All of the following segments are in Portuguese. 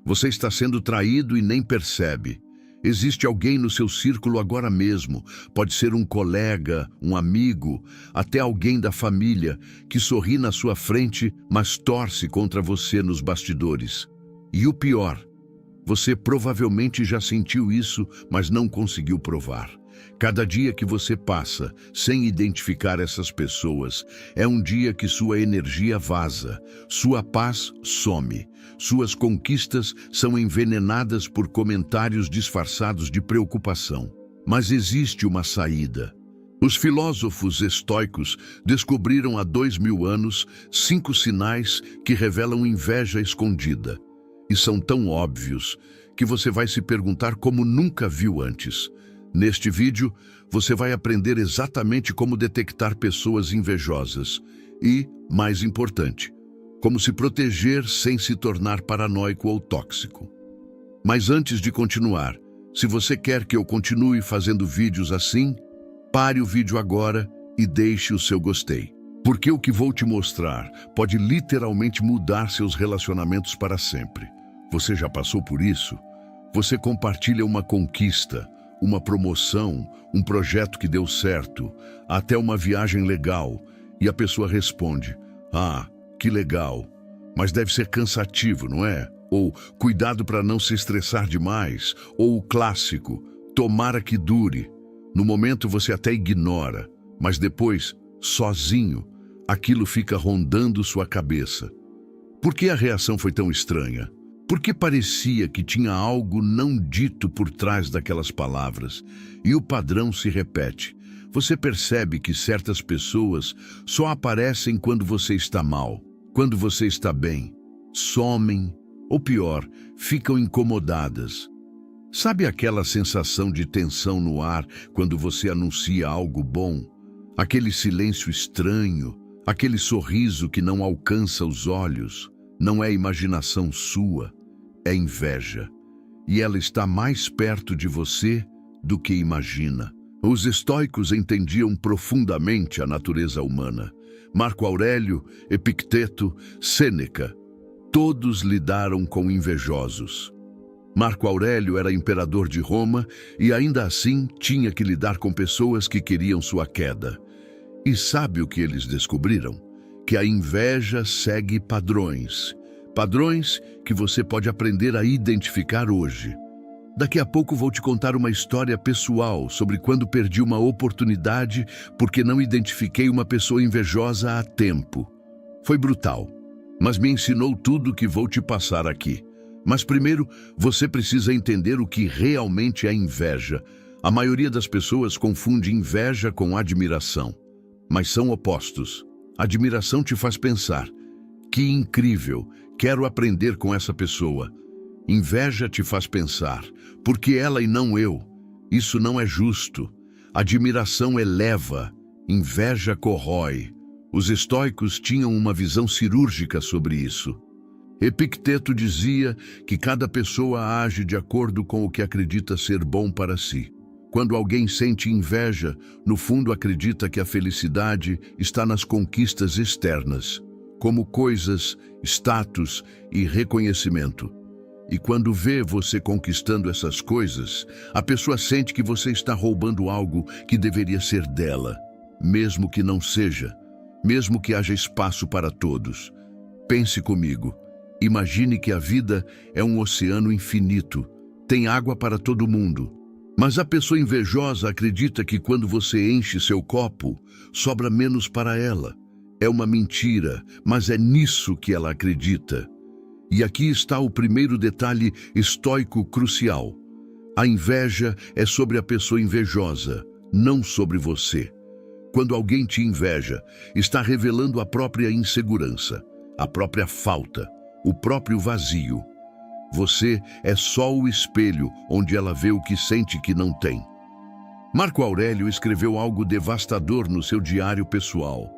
Você está sendo traído e nem percebe. Existe alguém no seu círculo agora mesmo, pode ser um colega, um amigo, até alguém da família, que sorri na sua frente, mas torce contra você nos bastidores. E o pior, você provavelmente já sentiu isso, mas não conseguiu provar. Cada dia que você passa sem identificar essas pessoas é um dia que sua energia vaza, sua paz some, suas conquistas são envenenadas por comentários disfarçados de preocupação. Mas existe uma saída. Os filósofos estoicos descobriram há 2000 anos 5 sinais que revelam inveja escondida. E são tão óbvios que você vai se perguntar como nunca viu antes. Neste vídeo, você vai aprender exatamente como detectar pessoas invejosas e, mais importante, como se proteger sem se tornar paranoico ou tóxico. Mas antes de continuar, se você quer que eu continue fazendo vídeos assim, pare o vídeo agora e deixe o seu gostei. Porque o que vou te mostrar pode literalmente mudar seus relacionamentos para sempre. Você já passou por isso? Você compartilha uma conquista, uma promoção, um projeto que deu certo, até uma viagem legal, e a pessoa responde: "Ah, que legal, mas deve ser cansativo, não é?" Ou "Cuidado para não se estressar demais", ou o clássico "Tomara que dure". No momento você até ignora, mas depois, sozinho, aquilo fica rondando sua cabeça. Por que a reação foi tão estranha? Porque parecia que tinha algo não dito por trás daquelas palavras, e o padrão se repete. Você percebe que certas pessoas só aparecem quando você está mal, quando você está bem, somem, ou pior, ficam incomodadas. Sabe aquela sensação de tensão no ar quando você anuncia algo bom? Aquele silêncio estranho, aquele sorriso que não alcança os olhos, não é imaginação sua. É inveja, e ela está mais perto de você do que imagina. Os estoicos entendiam profundamente a natureza humana. Marco Aurélio, Epicteto, Sêneca, todos lidaram com invejosos. Marco Aurélio era imperador de Roma e ainda assim tinha que lidar com pessoas que queriam sua queda. E sabe o que eles descobriram? Que a inveja segue padrões. Padrões que você pode aprender a identificar hoje. Daqui a pouco vou te contar uma história pessoal sobre quando perdi uma oportunidade porque não identifiquei uma pessoa invejosa a tempo. Foi brutal, mas me ensinou tudo o que vou te passar aqui. Mas primeiro, você precisa entender o que realmente é inveja. A maioria das pessoas confunde inveja com admiração, mas são opostos. Admiração te faz pensar: que incrível, quero aprender com essa pessoa. Inveja te faz pensar: por que ela e não eu? Isso não é justo. Admiração eleva, inveja corrói. Os estoicos tinham uma visão cirúrgica sobre isso. Epicteto dizia que cada pessoa age de acordo com o que acredita ser bom para si. Quando alguém sente inveja, no fundo acredita que a felicidade está nas conquistas externas, como coisas, status e reconhecimento. E quando vê você conquistando essas coisas, a pessoa sente que você está roubando algo que deveria ser dela, mesmo que não seja, mesmo que haja espaço para todos. Pense comigo. Imagine que a vida é um oceano infinito, tem água para todo mundo. Mas a pessoa invejosa acredita que quando você enche seu copo, sobra menos para ela. É uma mentira, mas é nisso que ela acredita. E aqui está o primeiro detalhe estoico crucial. A inveja é sobre a pessoa invejosa, não sobre você. Quando alguém te inveja, está revelando a própria insegurança, a própria falta, o próprio vazio. Você é só o espelho onde ela vê o que sente que não tem. Marco Aurélio escreveu algo devastador no seu diário pessoal.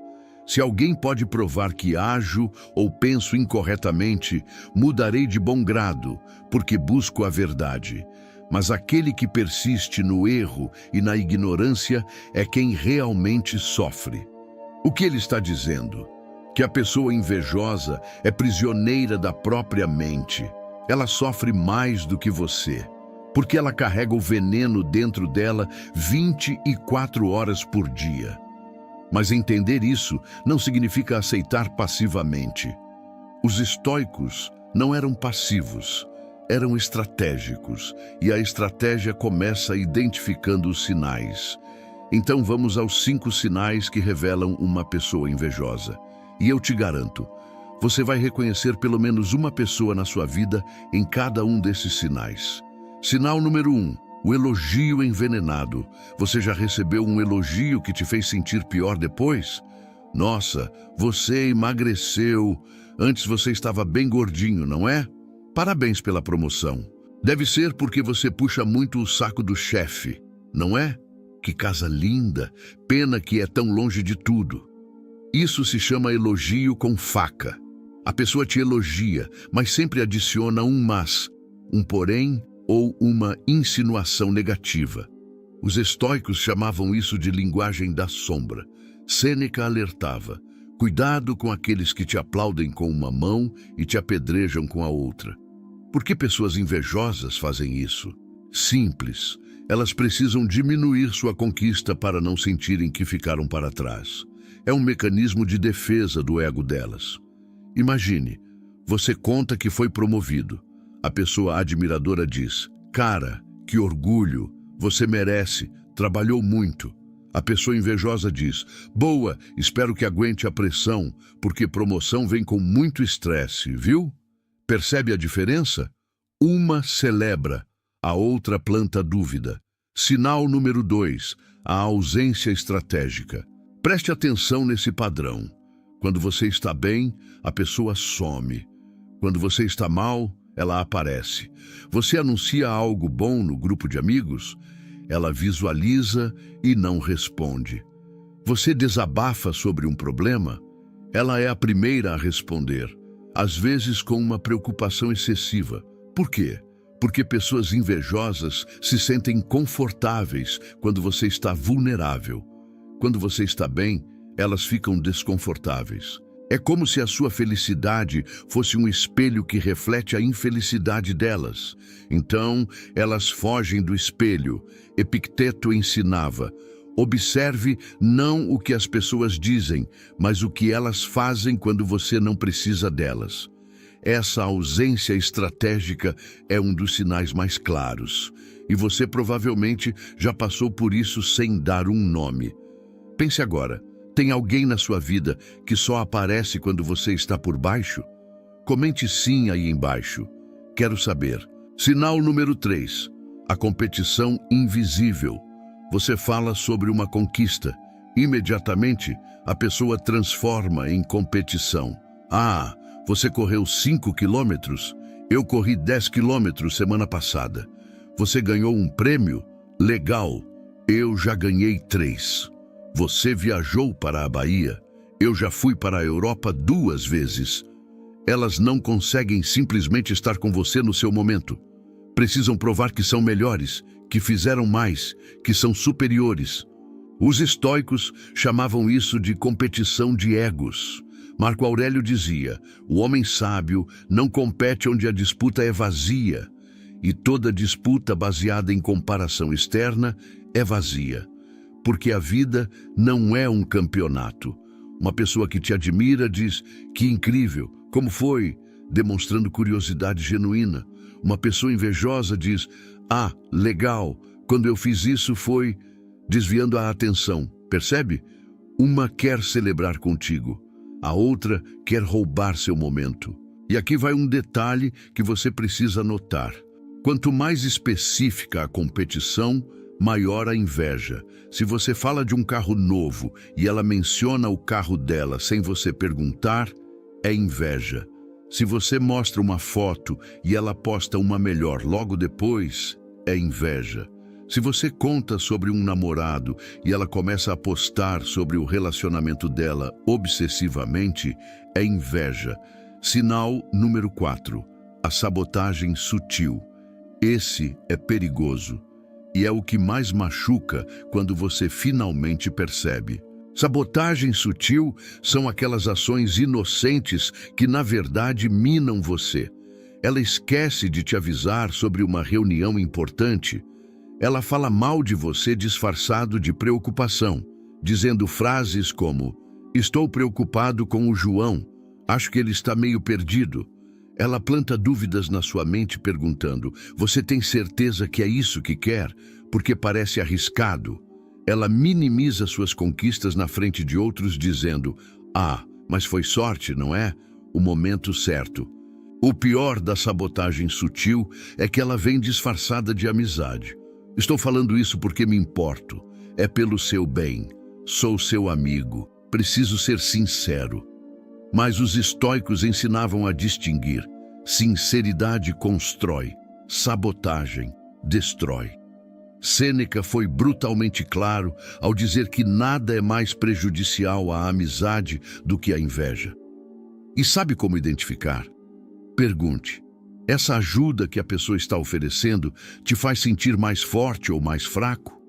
Se alguém pode provar que ajo ou penso incorretamente, mudarei de bom grado, porque busco a verdade. Mas aquele que persiste no erro e na ignorância é quem realmente sofre. O que ele está dizendo? Que a pessoa invejosa é prisioneira da própria mente. ela sofre mais do que você, porque ela carrega o veneno dentro dela 24 horas por dia. Mas entender isso não significa aceitar passivamente. Os estoicos não eram passivos, eram estratégicos, e a estratégia começa identificando os sinais. Então vamos aos 5 sinais que revelam uma pessoa invejosa. E eu te garanto, você vai reconhecer pelo menos uma pessoa na sua vida em cada um desses sinais. Sinal número 1, o elogio envenenado. Você já recebeu um elogio que te fez sentir pior depois? Nossa, você emagreceu. Antes você estava bem gordinho, não é? Parabéns pela promoção. Deve ser porque você puxa muito o saco do chefe, não é? Que casa linda, pena que é tão longe de tudo. Isso se chama elogio com faca. A pessoa te elogia, mas sempre adiciona um mas, um porém ou uma insinuação negativa. Os estoicos chamavam isso de linguagem da sombra. Sêneca alertava: cuidado com aqueles que te aplaudem com uma mão e te apedrejam com a outra. Por que pessoas invejosas fazem isso? Simples. Elas precisam diminuir sua conquista para não sentirem que ficaram para trás. É um mecanismo de defesa do ego delas. Imagine, você conta que foi promovido. A pessoa admiradora diz: cara, que orgulho, você merece, trabalhou muito. A pessoa invejosa diz: boa, espero que aguente a pressão, porque promoção vem com muito estresse, viu? Percebe a diferença? Uma celebra, a outra planta dúvida. Sinal número 2, a ausência estratégica. Preste atenção nesse padrão. Quando você está bem, a pessoa some. Quando você está mal, ela aparece. Você anuncia algo bom no grupo de amigos, ela visualiza e não responde. Você desabafa sobre um problema, ela é a primeira a responder, às vezes com uma preocupação excessiva. Por quê? Porque pessoas invejosas se sentem confortáveis quando você está vulnerável. Quando você está bem, elas ficam desconfortáveis. É como se a sua felicidade fosse um espelho que reflete a infelicidade delas. Então, elas fogem do espelho. Epicteto ensinava: observe não o que as pessoas dizem, mas o que elas fazem quando você não precisa delas. Essa ausência estratégica é um dos sinais mais claros. E você provavelmente já passou por isso sem dar um nome. Pense agora. Tem alguém na sua vida que só aparece quando você está por baixo? Comente sim aí embaixo. Quero saber. Sinal número 3. A competição invisível. Você fala sobre uma conquista. Imediatamente, a pessoa transforma em competição. Ah, você correu 5 quilômetros? Eu corri 10 quilômetros semana passada. Você ganhou um prêmio? Legal. Eu já ganhei 3. Você viajou para a Bahia. Eu já fui para a Europa 2 vezes. Elas não conseguem simplesmente estar com você no seu momento. Precisam provar que são melhores, que fizeram mais, que são superiores. Os estoicos chamavam isso de competição de egos. Marco Aurélio dizia: o homem sábio não compete onde a disputa é vazia, e toda disputa baseada em comparação externa é vazia. Porque a vida não é um campeonato. Uma pessoa que te admira diz: que incrível, como foi? Demonstrando curiosidade genuína. Uma pessoa invejosa diz: ah, legal, quando eu fiz isso foi... desviando a atenção, percebe? Uma quer celebrar contigo, a outra quer roubar seu momento. E aqui vai um detalhe que você precisa notar. Quanto mais específica a competição, maior a inveja. Se você fala de um carro novo e ela menciona o carro dela sem você perguntar, é inveja. Se você mostra uma foto e ela posta uma melhor logo depois, é inveja. Se você conta sobre um namorado e ela começa a postar sobre o relacionamento dela obsessivamente, é inveja. Sinal número 4. A sabotagem sutil. Esse é perigoso. E é o que mais machuca quando você finalmente percebe. Sabotagem sutil são aquelas ações inocentes que, na verdade, minam você. Ela esquece de te avisar sobre uma reunião importante. Ela fala mal de você disfarçado de preocupação, dizendo frases como: estou preocupado com o João, acho que ele está meio perdido. Ela planta dúvidas na sua mente perguntando: você tem certeza que é isso que quer? Porque parece arriscado. Ela minimiza suas conquistas na frente de outros dizendo: ah, mas foi sorte, não é? O momento certo. O pior da sabotagem sutil é que ela vem disfarçada de amizade. Estou falando isso porque me importo. É pelo seu bem. Sou seu amigo. Preciso ser sincero. Mas os estoicos ensinavam a distinguir. Sinceridade constrói. Sabotagem destrói. Sêneca foi brutalmente claro ao dizer que nada é mais prejudicial à amizade do que a inveja. E sabe como identificar? Pergunte: essa ajuda que a pessoa está oferecendo te faz sentir mais forte ou mais fraco?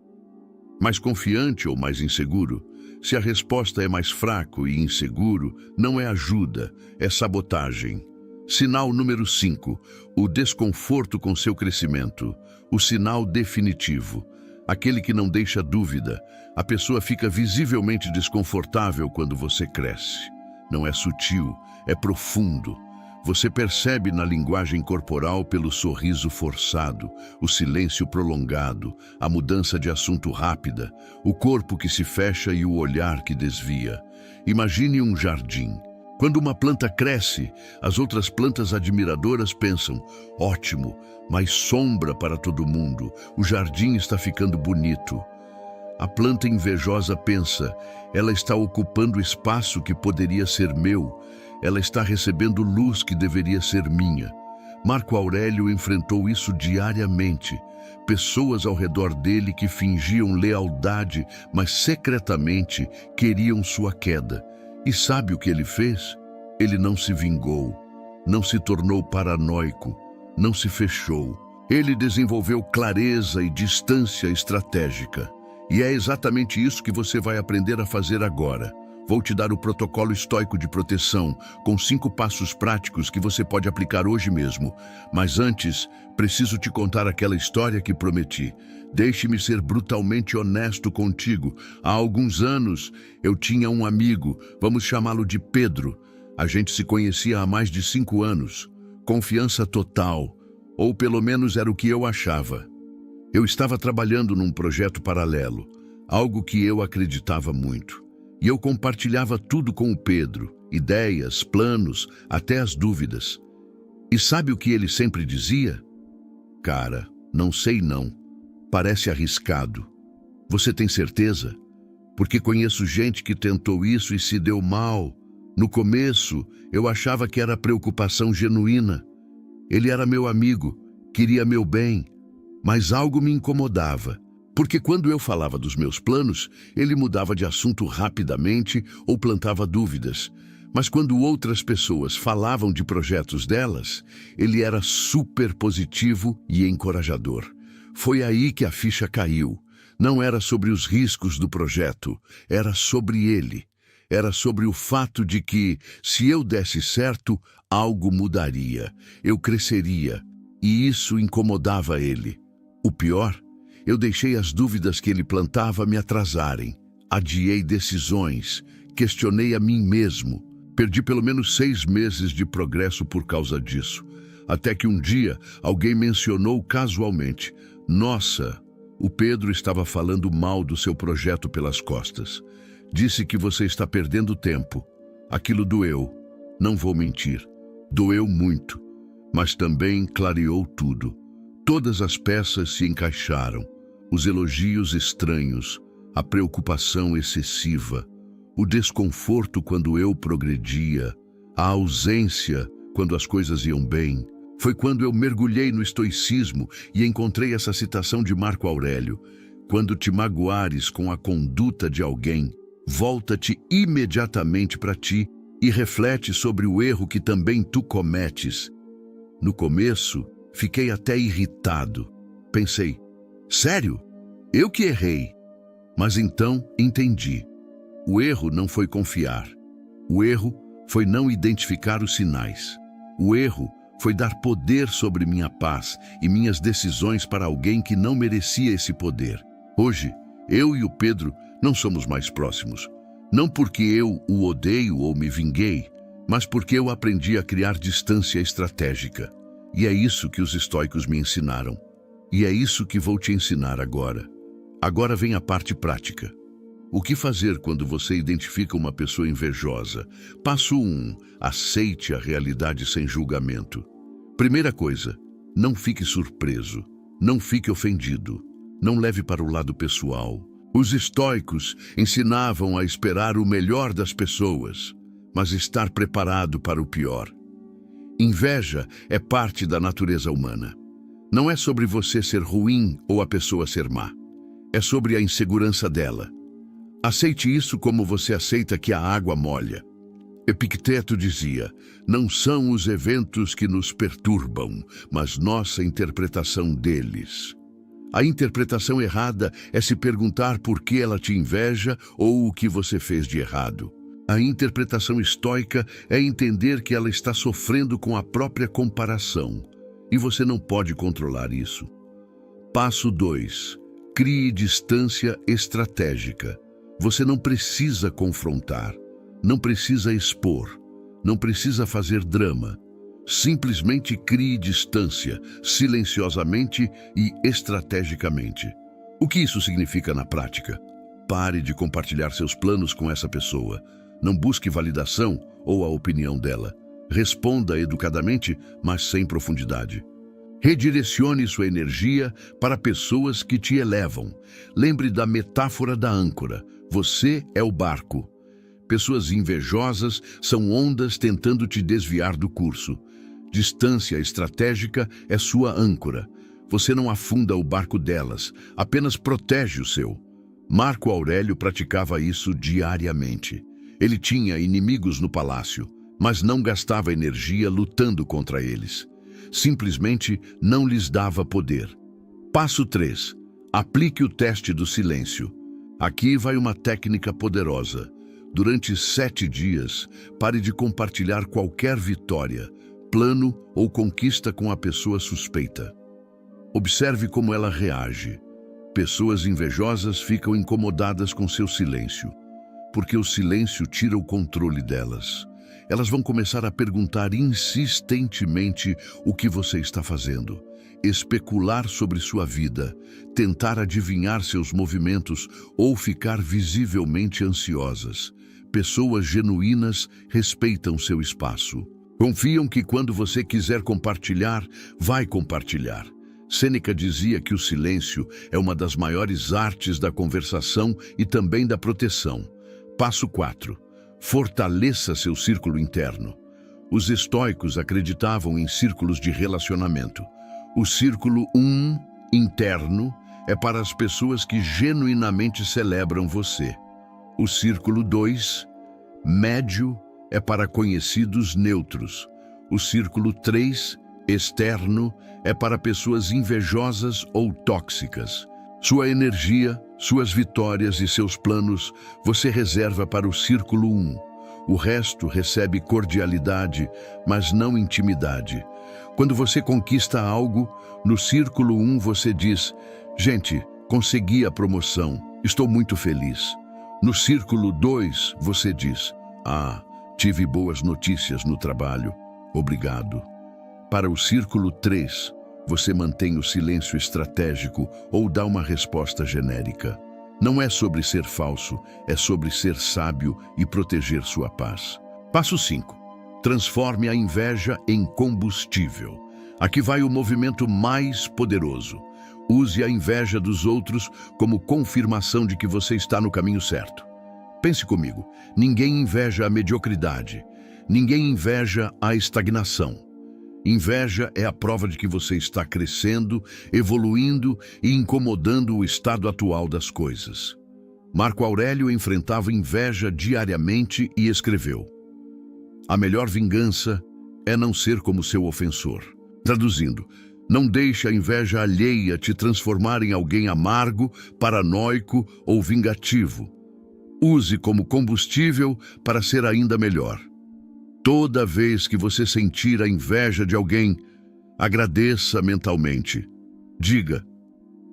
Mais confiante ou mais inseguro? Se a resposta é mais fraco e inseguro, não é ajuda, é sabotagem. Sinal número 5. O desconforto com seu crescimento. O sinal definitivo. Aquele que não deixa dúvida. A pessoa fica visivelmente desconfortável quando você cresce. Não é sutil, é profundo. Você percebe na linguagem corporal pelo sorriso forçado, o silêncio prolongado, a mudança de assunto rápida, o corpo que se fecha e o olhar que desvia. Imagine um jardim. Quando uma planta cresce, as outras plantas admiradoras pensam: ótimo, mais sombra para todo mundo, o jardim está ficando bonito. A planta invejosa pensa: ela está ocupando espaço que poderia ser meu, ela está recebendo luz que deveria ser minha. Marco Aurélio enfrentou isso diariamente. Pessoas ao redor dele que fingiam lealdade, mas secretamente queriam sua queda. E sabe o que ele fez? Ele não se vingou, não se tornou paranoico, não se fechou. Ele desenvolveu clareza e distância estratégica. E é exatamente isso que você vai aprender a fazer agora. Vou te dar o protocolo estoico de proteção, com 5 passos práticos que você pode aplicar hoje mesmo. Mas antes, preciso te contar aquela história que prometi. Deixe-me ser brutalmente honesto contigo. Há alguns anos, eu tinha um amigo, vamos chamá-lo de Pedro. A gente se conhecia há mais de 5 anos. Confiança total, ou pelo menos era o que eu achava. Eu estava trabalhando num projeto paralelo, algo que eu acreditava muito. E eu compartilhava tudo com o Pedro, ideias, planos, até as dúvidas. E sabe o que ele sempre dizia? Cara, não sei não. Parece arriscado. Você tem certeza? Porque conheço gente que tentou isso e se deu mal. No começo, eu achava que era preocupação genuína. Ele era meu amigo, queria meu bem, mas algo me incomodava. Porque quando eu falava dos meus planos, ele mudava de assunto rapidamente ou plantava dúvidas. Mas quando outras pessoas falavam de projetos delas, ele era super positivo e encorajador. Foi aí que a ficha caiu. Não era sobre os riscos do projeto, era sobre ele. Era sobre o fato de que, se eu desse certo, algo mudaria. Eu cresceria. E isso incomodava ele. O pior? Eu deixei as dúvidas que ele plantava me atrasarem. Adiei decisões, questionei a mim mesmo. Perdi pelo menos 6 meses de progresso por causa disso. Até que um dia, alguém mencionou casualmente: nossa, o Pedro estava falando mal do seu projeto pelas costas. Disse que você está perdendo tempo. Aquilo doeu. Não vou mentir. Doeu muito. Mas também clareou tudo. Todas as peças se encaixaram. Os elogios estranhos, a preocupação excessiva, o desconforto quando eu progredia, a ausência quando as coisas iam bem. Foi quando eu mergulhei no estoicismo e encontrei essa citação de Marco Aurélio: quando te magoares com a conduta de alguém, volta-te imediatamente para ti e reflete sobre o erro que também tu cometes. No começo, fiquei até irritado. Pensei: sério? Eu que errei. Mas então entendi. O erro não foi confiar. O erro foi não identificar os sinais. O erro foi dar poder sobre minha paz e minhas decisões para alguém que não merecia esse poder. Hoje, eu e o Pedro não somos mais próximos. Não porque eu o odeio ou me vinguei, mas porque eu aprendi a criar distância estratégica. E é isso que os estoicos me ensinaram. E é isso que vou te ensinar agora. Agora vem a parte prática. O que fazer quando você identifica uma pessoa invejosa? Passo 1. Aceite a realidade sem julgamento. Primeira coisa, não fique surpreso. Não fique ofendido. Não leve para o lado pessoal. Os estoicos ensinavam a esperar o melhor das pessoas, mas estar preparado para o pior. Inveja é parte da natureza humana. Não é sobre você ser ruim ou a pessoa ser má. É sobre a insegurança dela. Aceite isso como você aceita que a água molha. Epicteto dizia, não são os eventos que nos perturbam, mas nossa interpretação deles. A interpretação errada é se perguntar por que ela te inveja ou o que você fez de errado. A interpretação estoica é entender que ela está sofrendo com a própria comparação, e você não pode controlar isso. Passo 2. Crie distância estratégica. Você não precisa confrontar, não precisa expor, não precisa fazer drama. Simplesmente crie distância, silenciosamente e estrategicamente. O que isso significa na prática? Pare de compartilhar seus planos com essa pessoa. Não busque validação ou a opinião dela. Responda educadamente, mas sem profundidade. Redirecione sua energia para pessoas que te elevam. Lembre da metáfora da âncora. Você é o barco. Pessoas invejosas são ondas tentando te desviar do curso. Distância estratégica é sua âncora. Você não afunda o barco delas, apenas protege o seu. Marco Aurélio praticava isso diariamente. Ele tinha inimigos no palácio, mas não gastava energia lutando contra eles. Simplesmente não lhes dava poder. Passo 3. Aplique o teste do silêncio. Aqui vai uma técnica poderosa. Durante 7 dias, pare de compartilhar qualquer vitória, plano ou conquista com a pessoa suspeita. Observe como ela reage. Pessoas invejosas ficam incomodadas com seu silêncio, porque o silêncio tira o controle delas. Elas vão começar a perguntar insistentemente o que você está fazendo, especular sobre sua vida, tentar adivinhar seus movimentos ou ficar visivelmente ansiosas. Pessoas genuínas respeitam seu espaço. Confiam que quando você quiser compartilhar, vai compartilhar. Sêneca dizia que o silêncio é uma das maiores artes da conversação e também da proteção. Passo 4. Fortaleça seu círculo interno. Os estoicos acreditavam em círculos de relacionamento. O círculo 1, interno, é para as pessoas que genuinamente celebram você. O círculo 2, médio, é para conhecidos neutros. O círculo 3, externo, é para pessoas invejosas ou tóxicas. Sua energia, suas vitórias e seus planos você reserva para o círculo 1. O resto recebe cordialidade, mas não intimidade. Quando você conquista algo, no círculo 1 você diz, gente, consegui a promoção, estou muito feliz. No círculo 2 você diz, tive boas notícias no trabalho, obrigado. Para o círculo 3, você mantém o silêncio estratégico ou dá uma resposta genérica. Não é sobre ser falso, é sobre ser sábio e proteger sua paz. Passo 5. Transforme a inveja em combustível. Aqui vai o movimento mais poderoso. Use a inveja dos outros como confirmação de que você está no caminho certo. Pense comigo, ninguém inveja a mediocridade, ninguém inveja a estagnação. Inveja é a prova de que você está crescendo, evoluindo e incomodando o estado atual das coisas. Marco Aurélio enfrentava inveja diariamente e escreveu: a melhor vingança é não ser como seu ofensor. Traduzindo, não deixe a inveja alheia te transformar em alguém amargo, paranoico ou vingativo. Use como combustível para ser ainda melhor. Toda vez que você sentir a inveja de alguém, agradeça mentalmente. Diga: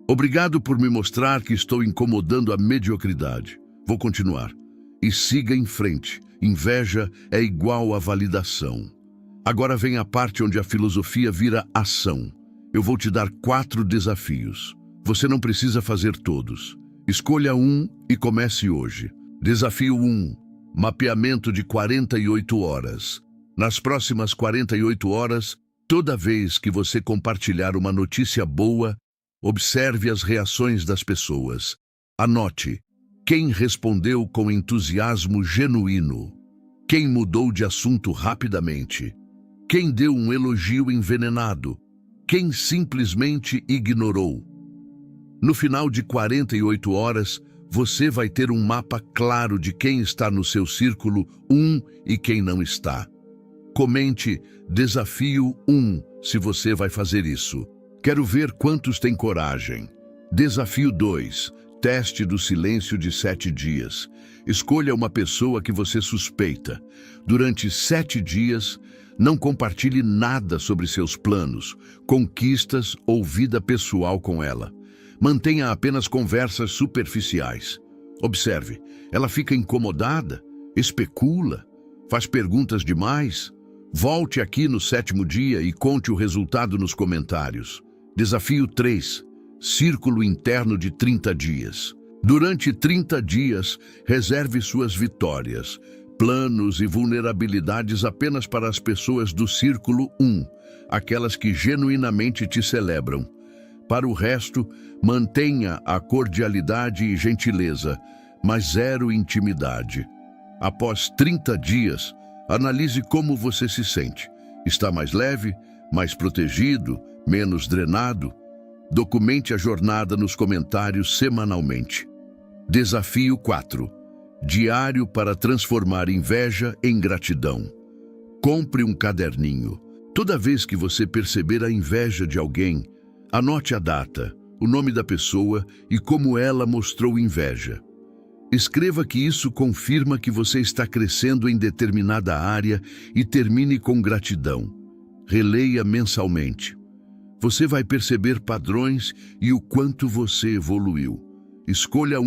obrigado por me mostrar que estou incomodando a mediocridade. Vou continuar. E siga em frente. Inveja é igual a validação. Agora vem a parte onde a filosofia vira ação. Eu vou te dar 4 desafios. Você não precisa fazer todos. Escolha um e comece hoje. Desafio 1. Mapeamento de 48 horas. Nas próximas 48 horas, toda vez que você compartilhar uma notícia boa, observe as reações das pessoas. Anote quem respondeu com entusiasmo genuíno, quem mudou de assunto rapidamente, quem deu um elogio envenenado, quem simplesmente ignorou. No final de 48 horas, você vai ter um mapa claro de quem está no seu círculo 1 e quem não está. Comente desafio 1 se você vai fazer isso. Quero ver quantos têm coragem. Desafio 2. Teste do silêncio de 7 dias. Escolha uma pessoa que você suspeita. Durante 7 dias, não compartilhe nada sobre seus planos, conquistas ou vida pessoal com ela. Mantenha apenas conversas superficiais. Observe, ela fica incomodada, especula, faz perguntas demais. Volte aqui no 7º dia e conte o resultado nos comentários. Desafio 3. Círculo interno de 30 dias. Durante 30 dias, reserve suas vitórias, planos e vulnerabilidades apenas para as pessoas do círculo 1, aquelas que genuinamente te celebram. Para o resto, mantenha a cordialidade e gentileza, mas zero intimidade. Após 30 dias, analise como você se sente. Está mais leve, mais protegido, menos drenado? Documente a jornada nos comentários semanalmente. Desafio 4. Diário para transformar inveja em gratidão. Compre um caderninho. Toda vez que você perceber a inveja de alguém, anote a data, o nome da pessoa e como ela mostrou inveja. Escreva que isso confirma que você está crescendo em determinada área e termine com gratidão. Releia mensalmente. Você vai perceber padrões e o quanto você evoluiu. Escolha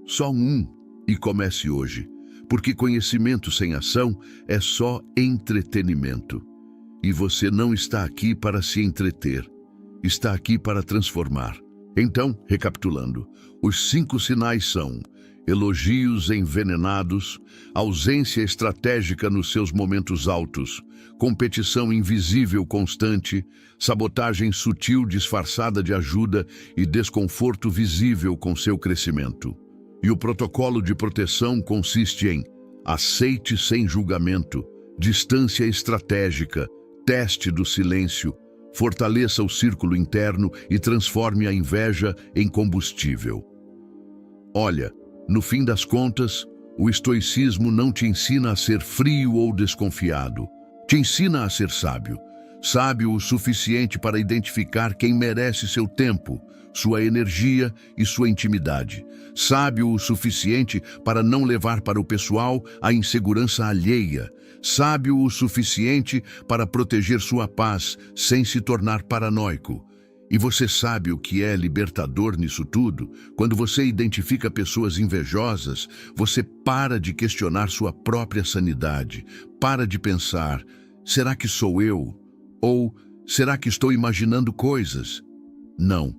só um, e comece hoje, porque conhecimento sem ação é só entretenimento. E você não está aqui para se entreter. Está aqui para transformar. Então, recapitulando, os 5 sinais são: elogios envenenados, ausência estratégica nos seus momentos altos, competição invisível constante, sabotagem sutil disfarçada de ajuda e desconforto visível com seu crescimento. E o protocolo de proteção consiste em: aceite sem julgamento, distância estratégica, teste do silêncio, fortaleça o círculo interno e transforme a inveja em combustível. Olha, no fim das contas, o estoicismo não te ensina a ser frio ou desconfiado. Te ensina a ser sábio. Sábio o suficiente para identificar quem merece seu tempo, sua energia e sua intimidade. Sábio o suficiente para não levar para o pessoal a insegurança alheia. Sábio o suficiente para proteger sua paz sem se tornar paranoico. E você sabe o que é libertador nisso tudo? Quando você identifica pessoas invejosas, você para de questionar sua própria sanidade. Para de pensar: será que sou eu? Ou será que estou imaginando coisas? Não,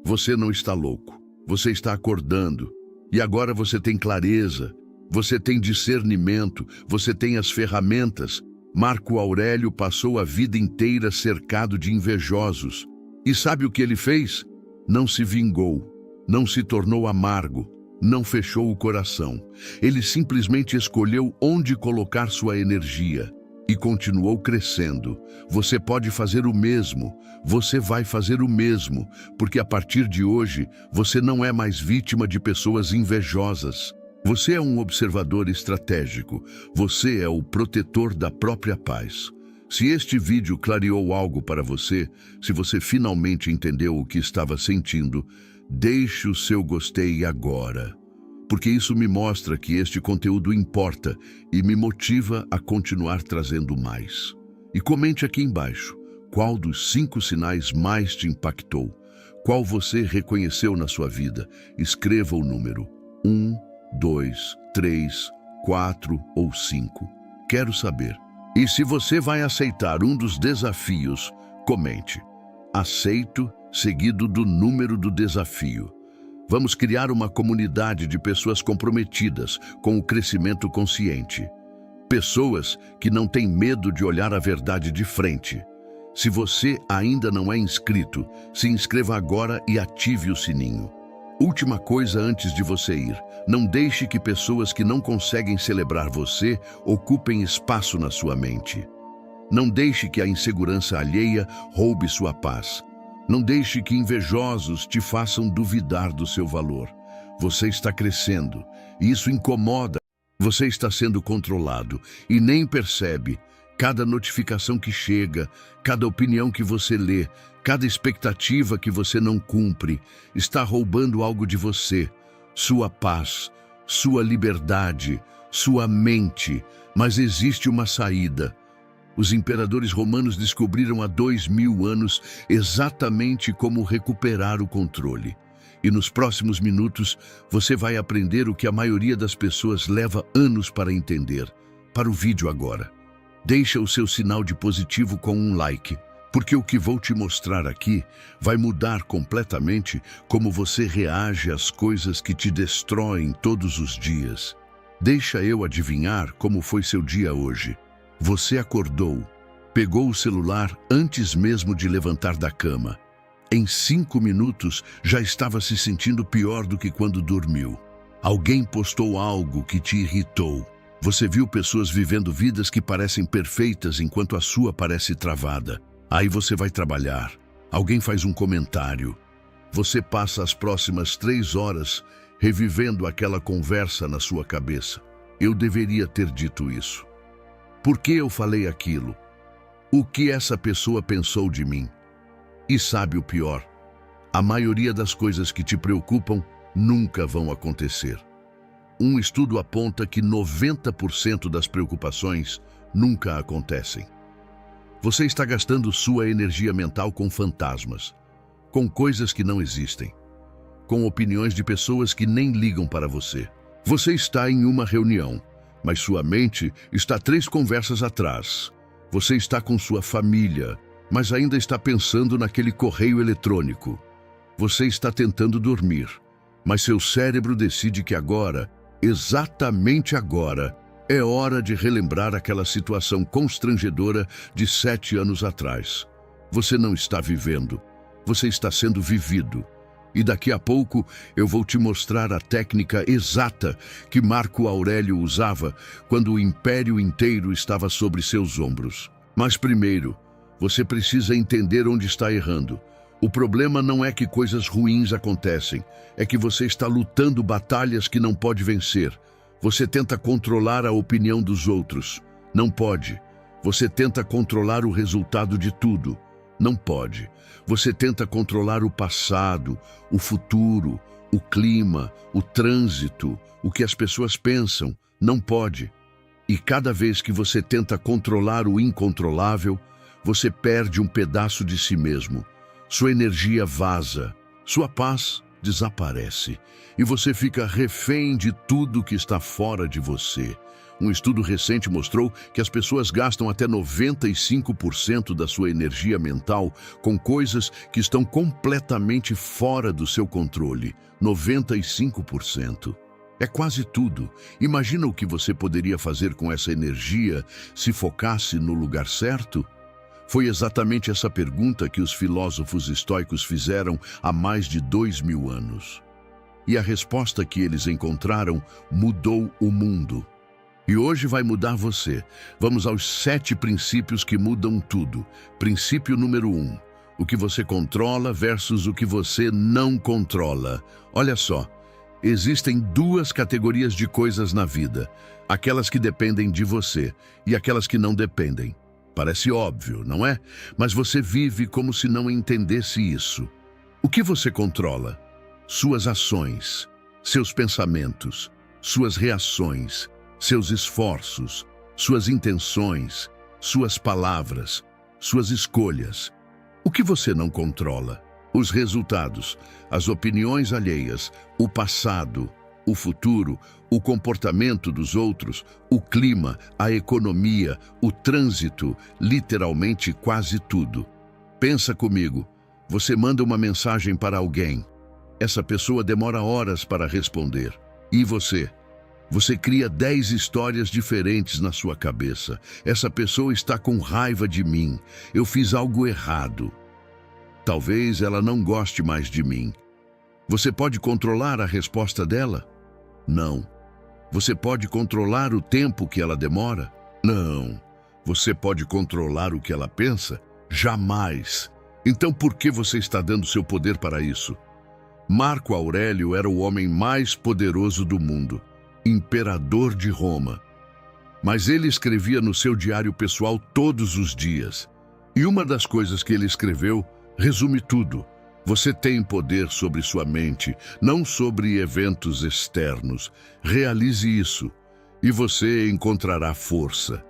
você não está louco. Você está acordando. E agora você tem clareza, você tem discernimento, você tem as ferramentas. Marco Aurélio passou a vida inteira cercado de invejosos. E sabe o que ele fez? Não se vingou, não se tornou amargo, não fechou o coração. Ele simplesmente escolheu onde colocar sua energia e continuou crescendo. Você pode fazer o mesmo, você vai fazer o mesmo, porque a partir de hoje você não é mais vítima de pessoas invejosas. Você é um observador estratégico, você é o protetor da própria paz. Se este vídeo clareou algo para você, se você finalmente entendeu o que estava sentindo, deixe o seu gostei agora. porque isso me mostra que este conteúdo importa e me motiva a continuar trazendo mais. E comente aqui embaixo, qual dos 5 sinais mais te impactou? Qual você reconheceu na sua vida? Escreva o número 1, 2, 3, 4 ou 5. Quero saber. E se você vai aceitar um dos desafios, comente. Aceito, seguido do número do desafio. Vamos criar uma comunidade de pessoas comprometidas com o crescimento consciente. Pessoas que não têm medo de olhar a verdade de frente. Se você ainda não é inscrito, se inscreva agora e ative o sininho. Última coisa antes de você ir, não deixe que pessoas que não conseguem celebrar você ocupem espaço na sua mente. Não deixe que a insegurança alheia roube sua paz. Não deixe que invejosos te façam duvidar do seu valor. Você está crescendo, e isso incomoda. Você está sendo controlado e nem percebe. Cada notificação que chega, cada opinião que você lê, cada expectativa que você não cumpre, está roubando algo de você, sua paz, sua liberdade, sua mente. Mas existe uma saída. Os imperadores romanos descobriram há 2000 anos exatamente como recuperar o controle. E nos próximos minutos, você vai aprender o que a maioria das pessoas leva anos para entender. Para o vídeo agora. Deixa o seu sinal de positivo com um like, porque o que vou te mostrar aqui vai mudar completamente como você reage às coisas que te destroem todos os dias. Deixa eu adivinhar como foi seu dia hoje. Você acordou, pegou o celular antes mesmo de levantar da cama. Em 5 minutos já estava se sentindo pior do que quando dormiu. Alguém postou algo que te irritou. Você viu pessoas vivendo vidas que parecem perfeitas enquanto a sua parece travada. Aí você vai trabalhar. Alguém faz um comentário. Você passa as próximas 3 horas revivendo aquela conversa na sua cabeça. Eu deveria ter dito isso. Por que eu falei aquilo? O que essa pessoa pensou de mim? E sabe o pior? A maioria das coisas que te preocupam nunca vão acontecer. Um estudo aponta que 90% das preocupações nunca acontecem. Você está gastando sua energia mental com fantasmas, com coisas que não existem, com opiniões de pessoas que nem ligam para você. Você está em uma reunião, mas sua mente está 3 conversas atrás. Você está com sua família, mas ainda está pensando naquele correio eletrônico. Você está tentando dormir, mas seu cérebro decide que agora, exatamente agora, é hora de relembrar aquela situação constrangedora de 7 anos atrás. Você não está vivendo, você está sendo vivido. E daqui a pouco eu vou te mostrar a técnica exata que Marco Aurélio usava quando o império inteiro estava sobre seus ombros. Mas primeiro, você precisa entender onde está errando. O problema não é que coisas ruins acontecem, é que você está lutando batalhas que não pode vencer. Você tenta controlar a opinião dos outros. Não pode. Você tenta controlar o resultado de tudo. Não pode. Você tenta controlar o passado, o futuro, o clima, o trânsito, o que as pessoas pensam. Não pode. E cada vez que você tenta controlar o incontrolável, você perde um pedaço de si mesmo. Sua energia vaza, sua paz desaparece e você fica refém de tudo que está fora de você. Um estudo recente mostrou que as pessoas gastam até 95% da sua energia mental com coisas que estão completamente fora do seu controle. 95%. É quase tudo. Imagina o que você poderia fazer com essa energia se focasse no lugar certo? Foi exatamente essa pergunta que os filósofos estoicos fizeram há mais de 2000 anos. E a resposta que eles encontraram mudou o mundo. E hoje vai mudar você. Vamos aos 7 princípios que mudam tudo. Princípio número 1. O que você controla versus o que você não controla. Olha só, existem 2 categorias de coisas na vida. Aquelas que dependem de você e aquelas que não dependem. Parece óbvio, não é? Mas você vive como se não entendesse isso. O que você controla? Suas ações. seus pensamentos, suas reações, seus esforços, suas intenções, suas palavras, suas escolhas. O que você não controla? Os resultados, as opiniões alheias, o passado, o futuro, o comportamento dos outros, o clima, a economia, o trânsito, literalmente quase tudo. Pensa comigo, você manda uma mensagem para alguém. Essa pessoa demora horas para responder. E você? Você cria 10 histórias diferentes na sua cabeça. Essa pessoa está com raiva de mim. Eu fiz algo errado. Talvez ela não goste mais de mim. Você pode controlar a resposta dela? Não. Você pode controlar o tempo que ela demora? Não. Você pode controlar o que ela pensa? Jamais. Então por que você está dando seu poder para isso? Marco Aurélio era o homem mais poderoso do mundo, imperador de Roma. Mas ele escrevia no seu diário pessoal todos os dias. E uma das coisas que ele escreveu resume tudo. Você tem poder sobre sua mente, não sobre eventos externos. Realize isso, e você encontrará força.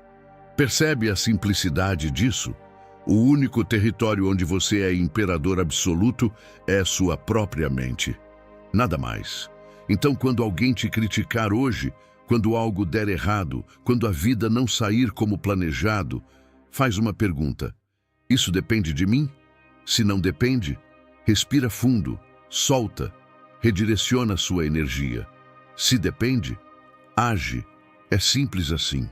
Percebe a simplicidade disso? O único território onde você é imperador absoluto é sua própria mente. Nada mais. Então, quando alguém te criticar hoje, quando algo der errado, quando a vida não sair como planejado, faz uma pergunta. Isso depende de mim? Se não depende, respira fundo, solta, redireciona sua energia. Se depende, age. É simples assim.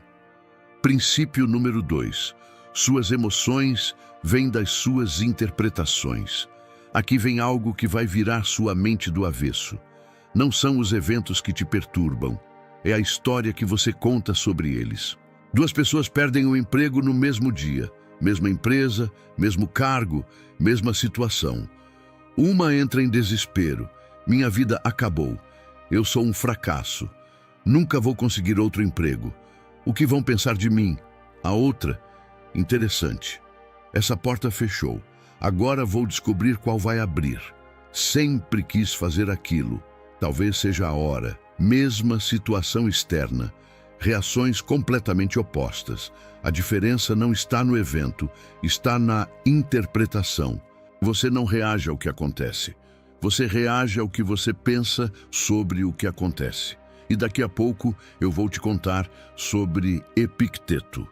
Princípio número 2. Suas emoções vêm das suas interpretações. Aqui vem algo que vai virar sua mente do avesso. Não são os eventos que te perturbam, é a história que você conta sobre eles. 2 pessoas perdem o emprego no mesmo dia, mesma empresa, mesmo cargo, mesma situação. Uma entra em desespero. Minha vida acabou. Eu sou um fracasso. Nunca vou conseguir outro emprego. O que vão pensar de mim? A outra, interessante. Essa porta fechou. Agora vou descobrir qual vai abrir. Sempre quis fazer aquilo. Talvez seja a hora. Mesma situação externa. Reações completamente opostas. A diferença não está no evento, está na interpretação. Você não reage ao que acontece. Você reage ao que você pensa sobre o que acontece. E daqui a pouco eu vou te contar sobre Epicteto,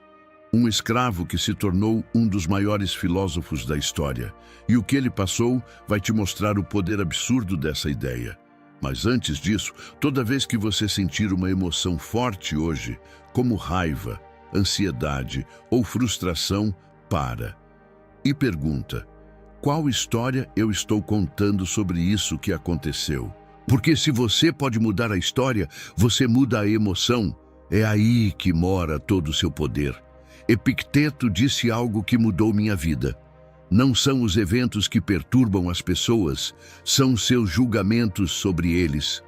um escravo que se tornou um dos maiores filósofos da história. E o que ele passou vai te mostrar o poder absurdo dessa ideia. Mas antes disso, toda vez que você sentir uma emoção forte hoje, como raiva, ansiedade ou frustração, para e pergunta: qual história eu estou contando sobre isso que aconteceu? Porque se você pode mudar a história, você muda a emoção. É aí que mora todo o seu poder. Epicteto disse algo que mudou minha vida. Não são os eventos que perturbam as pessoas, são seus julgamentos sobre eles.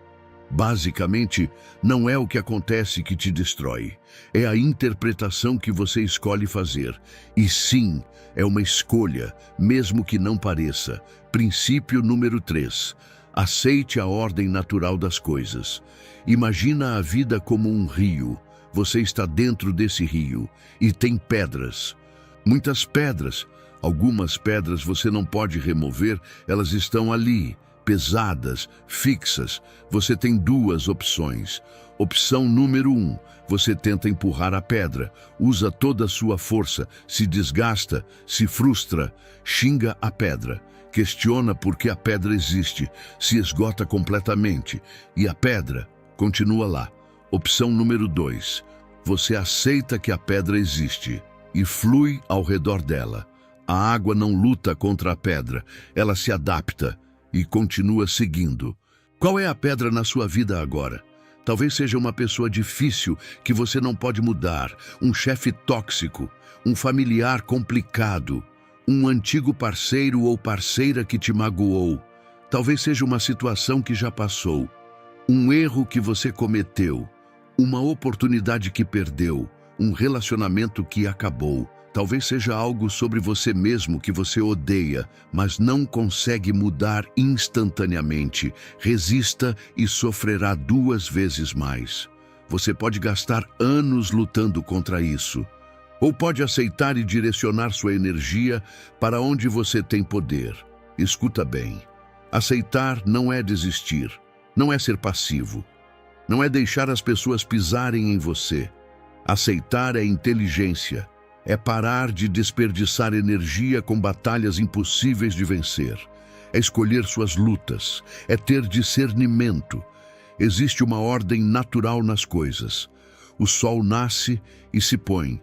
Basicamente, não é o que acontece que te destrói, é a interpretação que você escolhe fazer. E sim, é uma escolha, mesmo que não pareça. Princípio número 3. Aceite a ordem natural das coisas. Imagina a vida como um rio. Você está dentro desse rio e tem pedras. Muitas pedras. Algumas pedras você não pode remover, elas estão ali, pesadas, fixas. Você tem 2 opções. Opção número 1, você tenta empurrar a pedra, usa toda a sua força, se desgasta, se frustra, xinga a pedra, questiona por que a pedra existe, se esgota completamente e a pedra continua lá. Opção número 2, você aceita que a pedra existe e flui ao redor dela. A água não luta contra a pedra, ela se adapta e continua seguindo. Qual é a pedra na sua vida agora? Talvez seja uma pessoa difícil que você não pode mudar, um chefe tóxico, um familiar complicado, um antigo parceiro ou parceira que te magoou. Talvez seja uma situação que já passou, um erro que você cometeu, uma oportunidade que perdeu, um relacionamento que acabou. Talvez seja algo sobre você mesmo que você odeia, mas não consegue mudar instantaneamente. Resista e sofrerá 2 vezes mais. Você pode gastar anos lutando contra isso. Ou pode aceitar e direcionar sua energia para onde você tem poder. Escuta bem. Aceitar não é desistir, não é ser passivo. Não é deixar as pessoas pisarem em você. Aceitar é inteligência. É parar de desperdiçar energia com batalhas impossíveis de vencer. É escolher suas lutas. É ter discernimento. Existe uma ordem natural nas coisas. O sol nasce e se põe.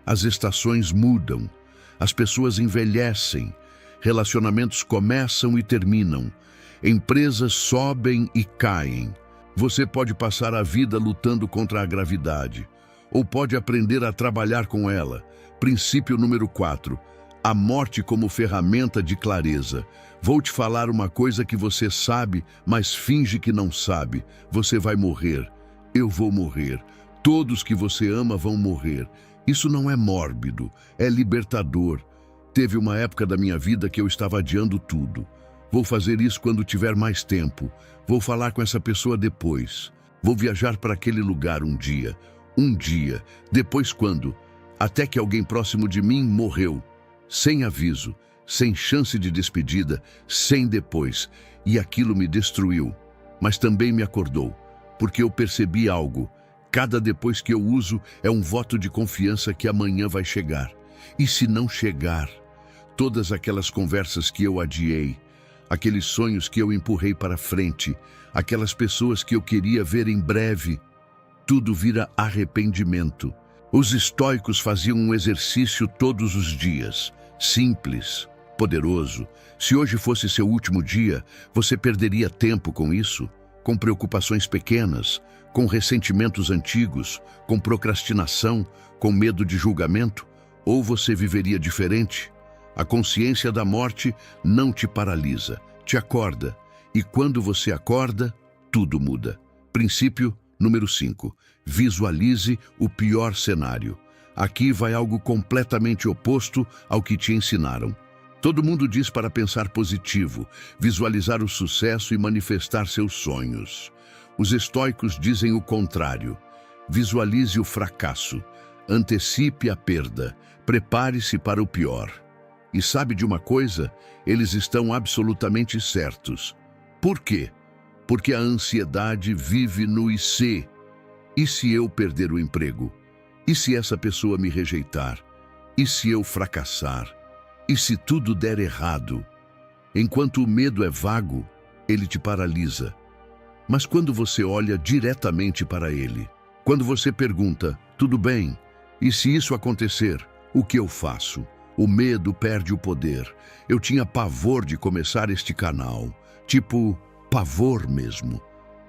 As estações mudam. As pessoas envelhecem. Relacionamentos começam e terminam. Empresas sobem e caem. Você pode passar a vida lutando contra a gravidade, ou pode aprender a trabalhar com ela. Princípio número 4. A morte como ferramenta de clareza. Vou te falar uma coisa que você sabe, mas finge que não sabe. Você vai morrer. Eu vou morrer. Todos que você ama vão morrer. Isso não é mórbido, é libertador. Teve uma época da minha vida que eu estava adiando tudo. Vou fazer isso quando tiver mais tempo. Vou falar com essa pessoa depois. Vou viajar para aquele lugar um dia. Um dia. Depois quando? Até que alguém próximo de mim morreu. Sem aviso, sem chance de despedida, sem depois. E aquilo me destruiu. Mas também me acordou, porque eu percebi algo. Cada depois que eu uso é um voto de confiança que amanhã vai chegar. E se não chegar? Todas aquelas conversas que eu adiei, aqueles sonhos que eu empurrei para frente, aquelas pessoas que eu queria ver em breve, tudo vira arrependimento. Os estoicos faziam um exercício todos os dias, simples, poderoso. Se hoje fosse seu último dia, você perderia tempo com isso? Com preocupações pequenas, com ressentimentos antigos, com procrastinação, com medo de julgamento? Ou você viveria diferente? A consciência da morte não te paralisa, te acorda. E quando você acorda, tudo muda. Princípio número 5. Visualize o pior cenário. Aqui vai algo completamente oposto ao que te ensinaram. Todo mundo diz para pensar positivo, visualizar o sucesso e manifestar seus sonhos. Os estoicos dizem o contrário. Visualize o fracasso, antecipe a perda, prepare-se para o pior. E sabe de uma coisa? Eles estão absolutamente certos. Por quê? Porque a ansiedade vive no e se. E se eu perder o emprego? E se essa pessoa me rejeitar? E se eu fracassar? E se tudo der errado? Enquanto o medo é vago, ele te paralisa. Mas quando você olha diretamente para ele, quando você pergunta, tudo bem, e se isso acontecer, o que eu faço? O medo perde o poder. Eu tinha pavor de começar este canal. Tipo, pavor mesmo.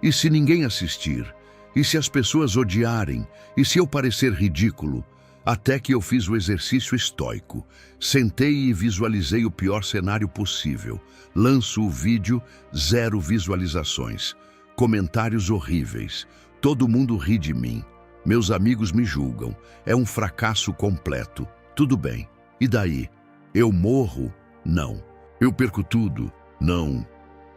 E se ninguém assistir? E se as pessoas odiarem? E se eu parecer ridículo? Até que eu fiz o exercício estoico. Sentei e visualizei o pior cenário possível. Lanço o vídeo, 0 visualizações. Comentários horríveis. Todo mundo ri de mim. Meus amigos me julgam. É um fracasso completo. Tudo bem. E daí? Eu morro? Não. Eu perco tudo? Não.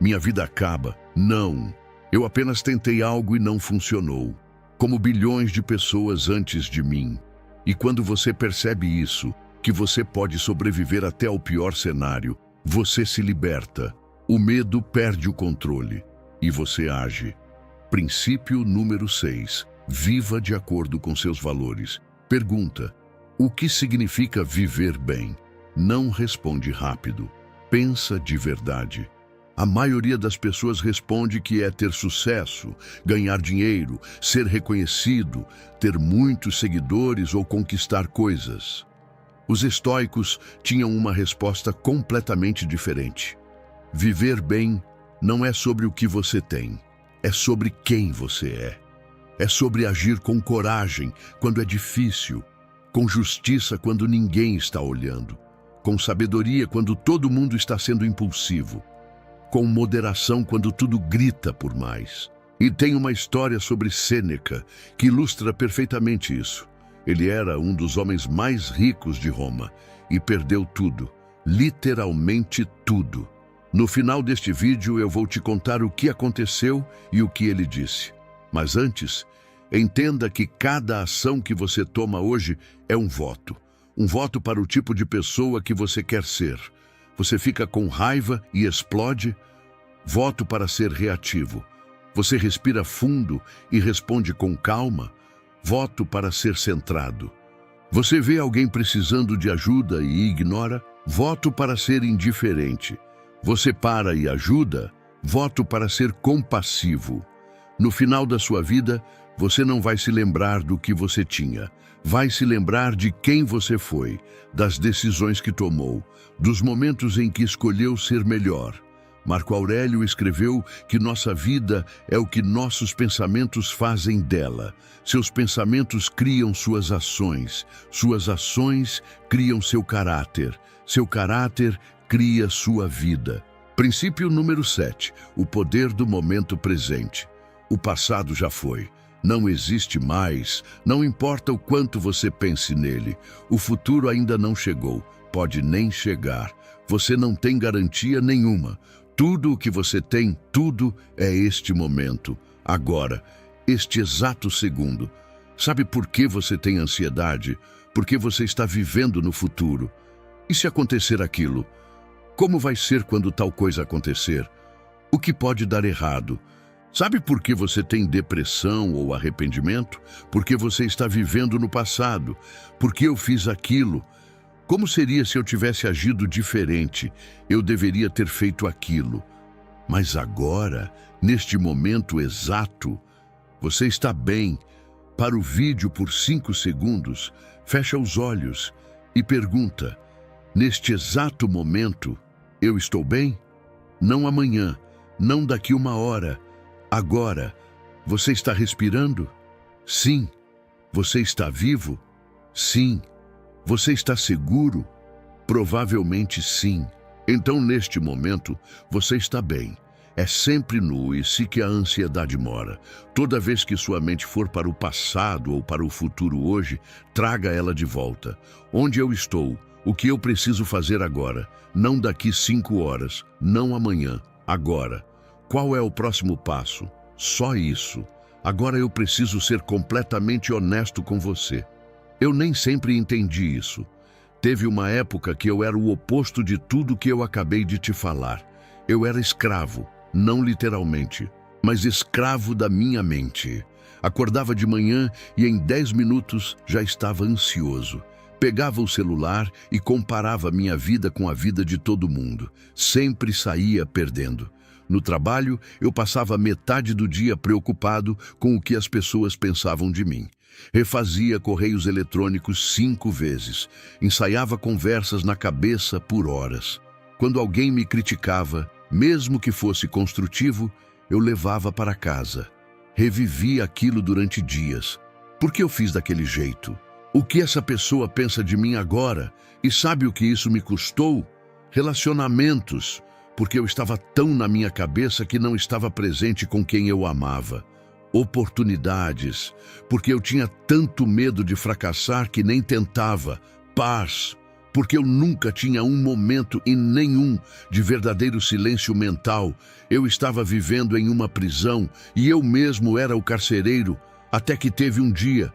Minha vida acaba? Não. Eu apenas tentei algo e não funcionou. Como bilhões de pessoas antes de mim. E quando você percebe isso, que você pode sobreviver até ao pior cenário, você se liberta. O medo perde o controle. E você age. Princípio número 6. Viva de acordo com seus valores. Pergunta: o que significa viver bem? Não responde rápido. Pensa de verdade. A maioria das pessoas responde que é ter sucesso, ganhar dinheiro, ser reconhecido, ter muitos seguidores ou conquistar coisas. Os estoicos tinham uma resposta completamente diferente. Viver bem não é sobre o que você tem, é sobre quem você é. É sobre agir com coragem quando é difícil, com justiça quando ninguém está olhando, com sabedoria quando todo mundo está sendo impulsivo, com moderação quando tudo grita por mais. E tem uma história sobre Sêneca que ilustra perfeitamente isso. Ele era um dos homens mais ricos de Roma e perdeu tudo, literalmente tudo. No final deste vídeo eu vou te contar o que aconteceu e o que ele disse. Mas antes, entenda que cada ação que você toma hoje é um voto. Um voto para o tipo de pessoa que você quer ser. Você fica com raiva e explode? Voto para ser reativo. Você respira fundo e responde com calma? Voto para ser centrado. Você vê alguém precisando de ajuda e ignora? Voto para ser indiferente. Você para e ajuda? Voto para ser compassivo. No final da sua vida, você não vai se lembrar do que você tinha. Vai se lembrar de quem você foi, das decisões que tomou, dos momentos em que escolheu ser melhor. Marco Aurélio escreveu que nossa vida é o que nossos pensamentos fazem dela. Seus pensamentos criam suas ações criam seu caráter cria sua vida. Princípio número 7, o poder do momento presente. O passado já foi. Não existe mais, não importa o quanto você pense nele. O futuro ainda não chegou, pode nem chegar. Você não tem garantia nenhuma. Tudo o que você tem, tudo é este momento, agora, este exato segundo. Sabe por que você tem ansiedade? Porque você está vivendo no futuro. E se acontecer aquilo? Como vai ser quando tal coisa acontecer? O que pode dar errado? Sabe por que você tem depressão ou arrependimento? Porque você está vivendo no passado. Porque eu fiz aquilo. Como seria se eu tivesse agido diferente? Eu deveria ter feito aquilo. Mas agora, neste momento exato, você está bem. Para o vídeo por 5 segundos, fecha os olhos e pergunta: neste exato momento, eu estou bem? Não amanhã, não daqui 1 hora. Agora, você está respirando? Sim. Você está vivo? Sim. Você está seguro? Provavelmente sim. Então, neste momento, você está bem. É sempre nu e se que a ansiedade mora. Toda vez que sua mente for para o passado ou para o futuro hoje, traga ela de volta. Onde eu estou? O que eu preciso fazer agora? Não daqui 5 horas, não amanhã, agora. Qual é o próximo passo? Só isso. Agora eu preciso ser completamente honesto com você. Eu nem sempre entendi isso. Teve uma época que eu era o oposto de tudo que eu acabei de te falar. Eu era escravo, não literalmente, mas escravo da minha mente. Acordava de manhã e em 10 minutos já estava ansioso. Pegava o celular e comparava minha vida com a vida de todo mundo. Sempre saía perdendo. No trabalho, eu passava metade do dia preocupado com o que as pessoas pensavam de mim. Refazia correios eletrônicos 5 vezes. Ensaiava conversas na cabeça por horas. Quando alguém me criticava, mesmo que fosse construtivo, eu levava para casa. Revivia aquilo durante dias. Por que eu fiz daquele jeito? O que essa pessoa pensa de mim agora? E sabe o que isso me custou? Relacionamentos. Porque eu estava tão na minha cabeça que não estava presente com quem eu amava. Oportunidades, porque eu tinha tanto medo de fracassar que nem tentava. Paz, porque eu nunca tinha um momento e nenhum de verdadeiro silêncio mental. Eu estava vivendo em uma prisão e eu mesmo era o carcereiro, até que teve um dia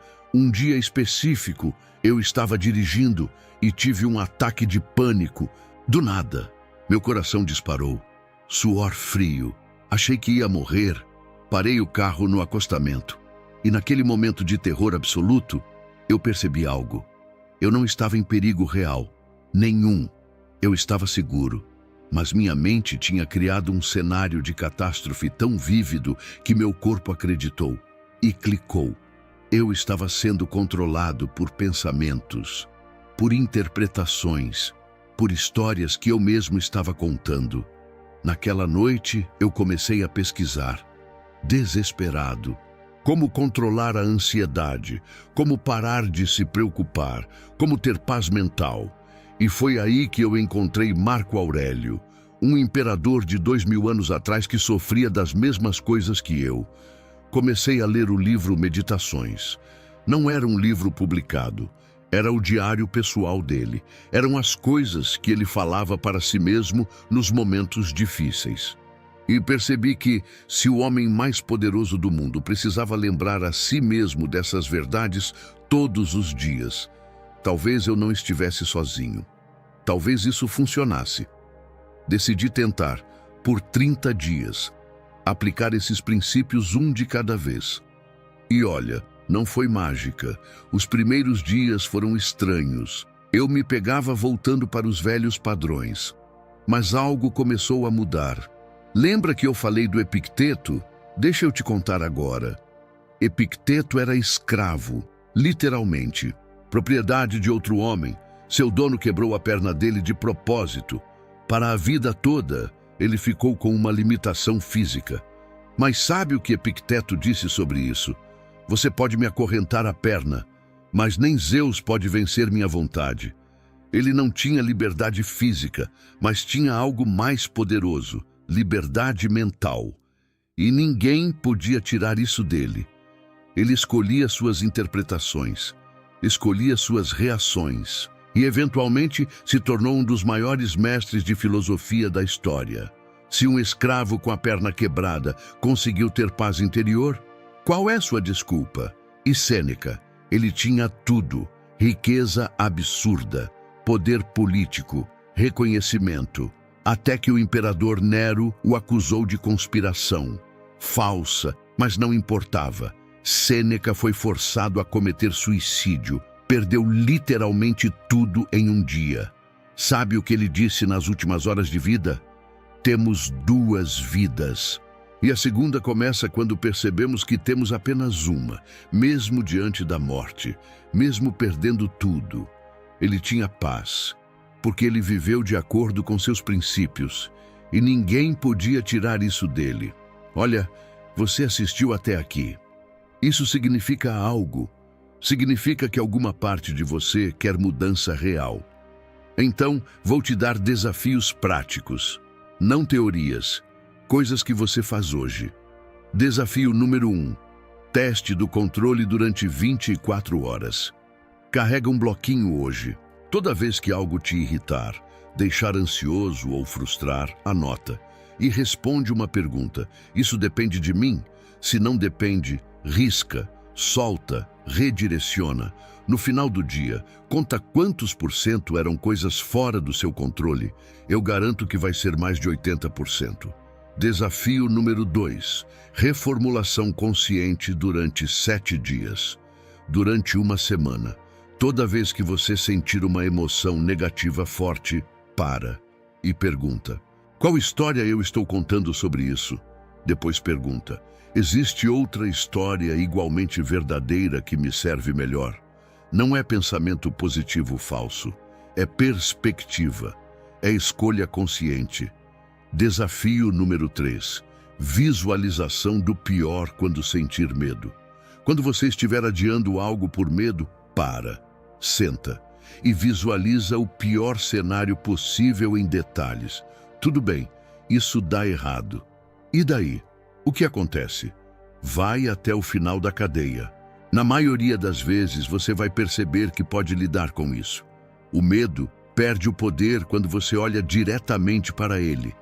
específico, eu estava dirigindo e tive um ataque de pânico. Do nada. Meu coração disparou. Suor frio. Achei que ia morrer. Parei o carro no acostamento. E naquele momento de terror absoluto, eu percebi algo. Eu não estava em perigo real. Nenhum. Eu estava seguro. Mas minha mente tinha criado um cenário de catástrofe tão vívido que meu corpo acreditou. E clicou. Eu estava sendo controlado por pensamentos, por interpretações, por histórias que eu mesmo estava contando. Naquela noite, eu comecei a pesquisar, desesperado, como controlar a ansiedade, como parar de se preocupar, como ter paz mental. E foi aí que eu encontrei Marco Aurélio, um imperador de 2000 anos atrás que sofria das mesmas coisas que eu. Comecei a ler o livro Meditações. Não era um livro publicado. Era o diário pessoal dele. Eram as coisas que ele falava para si mesmo nos momentos difíceis. E percebi que, se o homem mais poderoso do mundo precisava lembrar a si mesmo dessas verdades todos os dias, talvez eu não estivesse sozinho. Talvez isso funcionasse. Decidi tentar, por 30 dias, aplicar esses princípios um de cada vez. E olha, não foi mágica. Os primeiros dias foram estranhos. Eu me pegava voltando para os velhos padrões. Mas algo começou a mudar. Lembra que eu falei do Epicteto? Deixa eu te contar agora. Epicteto era escravo, literalmente. Propriedade de outro homem. Seu dono quebrou a perna dele de propósito. Para a vida toda, ele ficou com uma limitação física. Mas sabe o que Epicteto disse sobre isso? Você pode me acorrentar a perna, mas nem Zeus pode vencer minha vontade. Ele não tinha liberdade física, mas tinha algo mais poderoso, liberdade mental. E ninguém podia tirar isso dele. Ele escolhia suas interpretações, escolhia suas reações e, eventualmente, se tornou um dos maiores mestres de filosofia da história. Se um escravo com a perna quebrada conseguiu ter paz interior, qual é sua desculpa? E Sêneca, ele tinha tudo: riqueza absurda, poder político, reconhecimento, até que o imperador Nero o acusou de conspiração. Falsa, mas não importava. Sêneca foi forçado a cometer suicídio, perdeu literalmente tudo em um dia. Sabe o que ele disse nas últimas horas de vida? Temos 2 vidas. E a segunda começa quando percebemos que temos apenas uma, mesmo diante da morte, mesmo perdendo tudo. Ele tinha paz, porque ele viveu de acordo com seus princípios, e ninguém podia tirar isso dele. Olha, você assistiu até aqui. Isso significa algo. Significa que alguma parte de você quer mudança real. Então, vou te dar desafios práticos, não teorias. Coisas que você faz hoje. Desafio número 1. Teste do controle durante 24 horas. Carrega um bloquinho hoje. Toda vez que algo te irritar, deixar ansioso ou frustrar, anota. E responde uma pergunta. Isso depende de mim? Se não depende, risca, solta, redireciona. No final do dia, conta quantos % eram coisas fora do seu controle. Eu garanto que vai ser mais de 80%. Desafio número 2. Reformulação consciente durante 7 dias. Durante uma semana. Toda vez que você sentir uma emoção negativa forte, para e pergunta: qual história eu estou contando sobre isso? Depois pergunta: existe outra história igualmente verdadeira que me serve melhor? Não é pensamento positivo falso. É perspectiva. É escolha consciente. Desafio número 3. Visualização do pior quando sentir medo. Quando você estiver adiando algo por medo, para, senta e visualiza o pior cenário possível em detalhes. Tudo bem, isso dá errado. E daí? O que acontece? Vai até o final da cadeia. Na maioria das vezes, você vai perceber que pode lidar com isso. O medo perde o poder quando você olha diretamente para ele.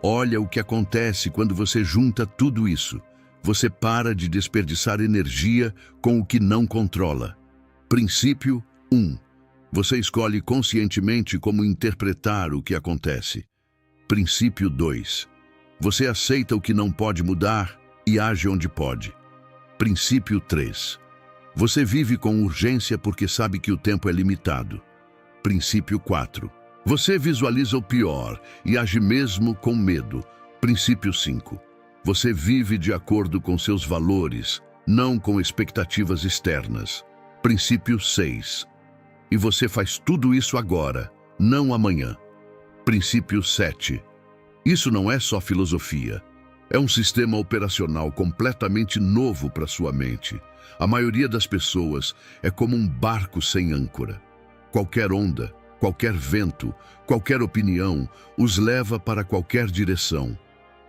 Olha o que acontece quando você junta tudo isso. Você para de desperdiçar energia com o que não controla. Princípio 1. Você escolhe conscientemente como interpretar o que acontece. Princípio 2. Você aceita o que não pode mudar e age onde pode. Princípio 3. Você vive com urgência porque sabe que o tempo é limitado. Princípio 4. Você visualiza o pior e age mesmo com medo. Princípio 5. Você vive de acordo com seus valores, não com expectativas externas. Princípio 6. E você faz tudo isso agora, não amanhã. Princípio 7. Isso não é só filosofia. É um sistema operacional completamente novo para sua mente. A maioria das pessoas é como um barco sem âncora. Qualquer onda, qualquer vento, qualquer opinião os leva para qualquer direção.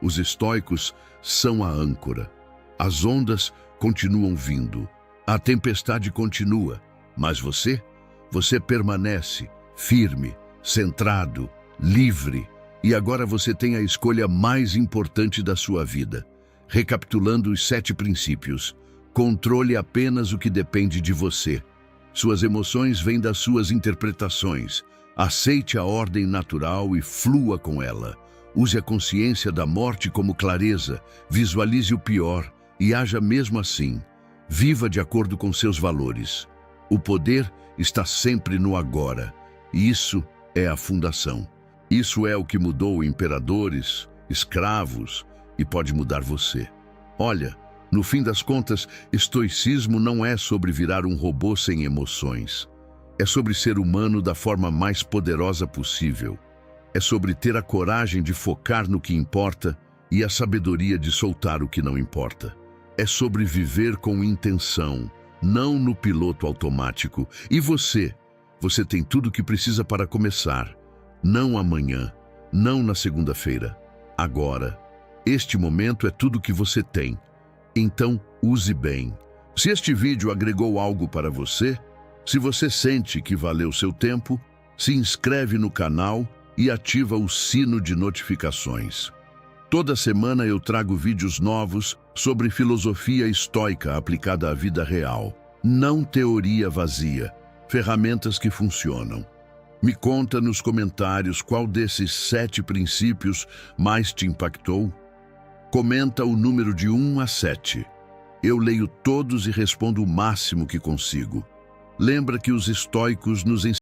Os estoicos são a âncora. As ondas continuam vindo. A tempestade continua, mas você permanece firme, centrado, livre. E agora você tem a escolha mais importante da sua vida. Recapitulando os 7 princípios, controle apenas o que depende de você. Suas emoções vêm das suas interpretações. Aceite a ordem natural e flua com ela. Use a consciência da morte como clareza, visualize o pior e haja mesmo assim. Viva de acordo com seus valores. O poder está sempre no agora, e isso é a fundação. Isso é o que mudou imperadores, escravos e pode mudar você. Olha, no fim das contas, estoicismo não é sobre virar um robô sem emoções. É sobre ser humano da forma mais poderosa possível. É sobre ter a coragem de focar no que importa e a sabedoria de soltar o que não importa. É sobre viver com intenção, não no piloto automático. E você tem tudo o que precisa para começar. Não amanhã, não na segunda-feira. Agora. Este momento é tudo que você tem. Então, use bem. Se este vídeo agregou algo para você, se você sente que valeu seu tempo, se inscreve no canal e ativa o sino de notificações. Toda semana eu trago vídeos novos sobre filosofia estoica aplicada à vida real. Não teoria vazia, ferramentas que funcionam. Me conta nos comentários qual desses 7 princípios mais te impactou. Comenta o número de 1 a 7. Eu leio todos e respondo o máximo que consigo. Lembra que os estoicos nos